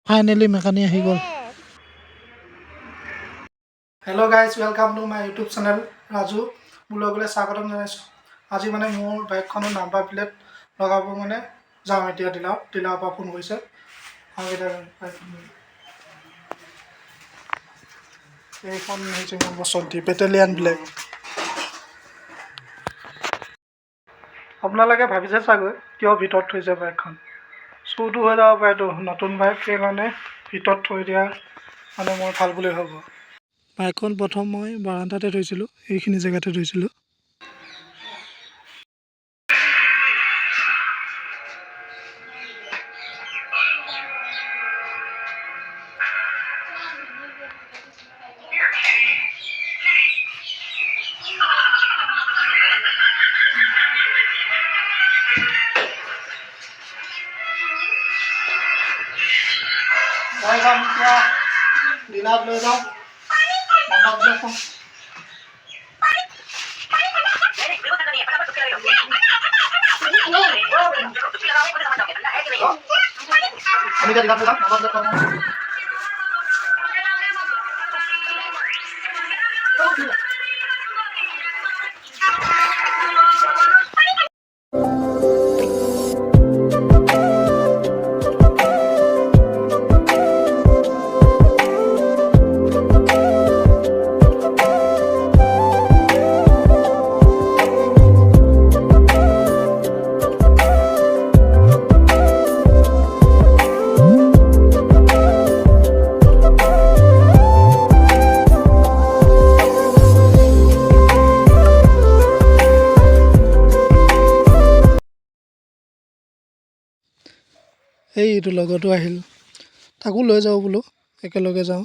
Finally mechanic আহি গ'ল। Hello' guys, welcome to my YouTube channel Raju ব্লগলৈ স্বাগতম জনাইছোঁ। আজি মানে মোৰ বাইকখনৰ নাম্বাৰ প্লেট লগাব মানে যাওঁ এতিয়া ডিলাৰৰ পৰা ফোন কৰিছে। এইখন হৈছে মোৰ বসন্তী বেটেলিয়ান ব্লেক। আপোনালোকে ভাবিছে চাগৈ কিয় ভিতৰত থৈছে বাইকখন, চুৰটো হৈ যাব পাৰেতো, নতুন বাইক সেইকাৰণে ভিতৰত থৈ দিয়া মানে মই ভাল বুলি ভাবোঁ। বাইকখন প্ৰথম মই বাৰাণ্ডাতে থৈছিলোঁ, এইখিনি জেগাতে থৈছিলোঁ। মই যাম এতিয়া ডিলাৰত লৈ যাওঁ এইটো লগতো আহিল, তাকো লৈ যাওঁ বোলো, একেলগে যাওঁ।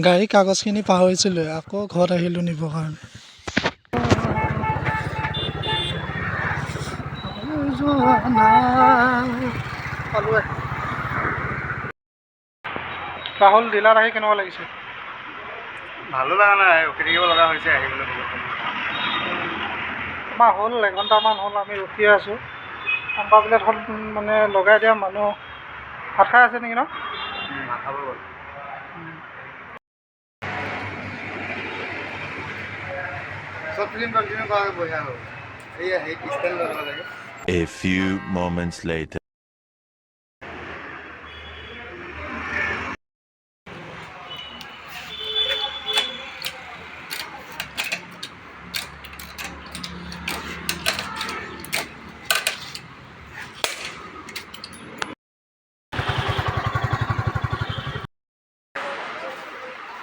গাড়ী কাগজখিনি পাহৰিছিলোঁ, আকৌ ঘৰত আহিলোঁ নিবৰ কাৰণে। ৰাহুল, ডিলাৰত আহি কেনেকুৱা লাগিছে? ভালো লগা নাই, ৰখি থাকিব লগা হৈছে আহিবলৈ। আমাৰ হ'ল এঘণ্টামান হ'ল আমি ৰখি আছোঁ। নাম্বাৰ প্লেটখন মানে লগাই দিয়া মানুহ ভাত খাই আছে নেকি ন? ভাত খাব গ'ল। চব ফিল্ম কণ্টিনিউ কৰা বঢ়িয়া হ'ল। এইয়া হেৰিত ষ্টেণ্ড লগাব লাগে। A few moments later.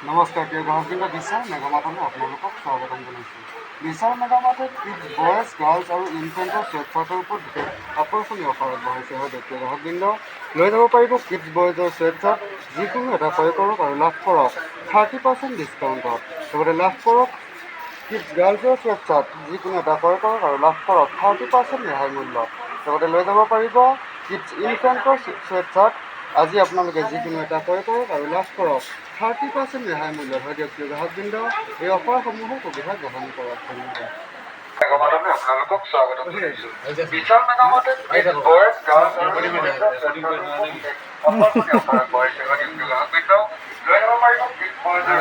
নমস্কাৰ প্ৰিয় গ্ৰাহকবৃন্দ, বিশাল মেগামাৰ্টলৈ আপোনালোকক স্বাগতম জনাইছোঁ। বিশাল মেগামাৰ্টত কিডছ, বয়জ, গাৰ্লছ আৰু ইনফেণ্টৰ শ্বেডচাৰ্টৰ ওপৰত বিশেষ আকৰ্ষণীয় অফাৰ আগবঢ়াইছে। হয় প্ৰিয় গ্ৰাহকবৃন্দ, লৈ যাব পাৰিব কিডছ বয়জৰ শ্বেডচাৰ্ট, যিকোনো এটা ক্ৰয় কৰক আৰু লাভ কৰক 30% ডিছকাউণ্টত। লগতে লাভ কৰক কিডছ গাৰ্লছৰ শ্বেডচাৰ্ট, যিকোনো এটা ক্ৰয় কৰক আৰু লাভ কৰক 30% ৰেহাই মূল্যত। লগতে লৈ যাব পাৰিব কিডছ ইনফেণ্টৰ শ্বেডচাৰ্ট, আজি আপোনালোকে যিকোনো এটা ক্ৰয় কৰক আৰু লাভ কৰক 30% ৰেহাই মূল্যত। হয় দিয়ক প্ৰিয় গ্ৰাহকবৃন্দ, এই অফাৰসমূহৰ সুবিধা গ্ৰহণ কৰক। ধন্যবাদ। মেগামাৰ্টলৈ আপোনালোকক স্বাগতম জনাইছোঁ। বিশাল মেগামাৰ্টত কিডছ, বয়জ, গাৰ্লছ আৰু ইনফেণ্টৰ শ্বেডচাৰ্টৰ ওপৰত বিশেষ আকৰ্ষণীয় অফাৰ আগবঢ়াইছে। হয় দিয়ক প্ৰিয় গ্ৰাহকবৃন্দ, লৈ যাব পাৰিব কিডছ বয়জৰ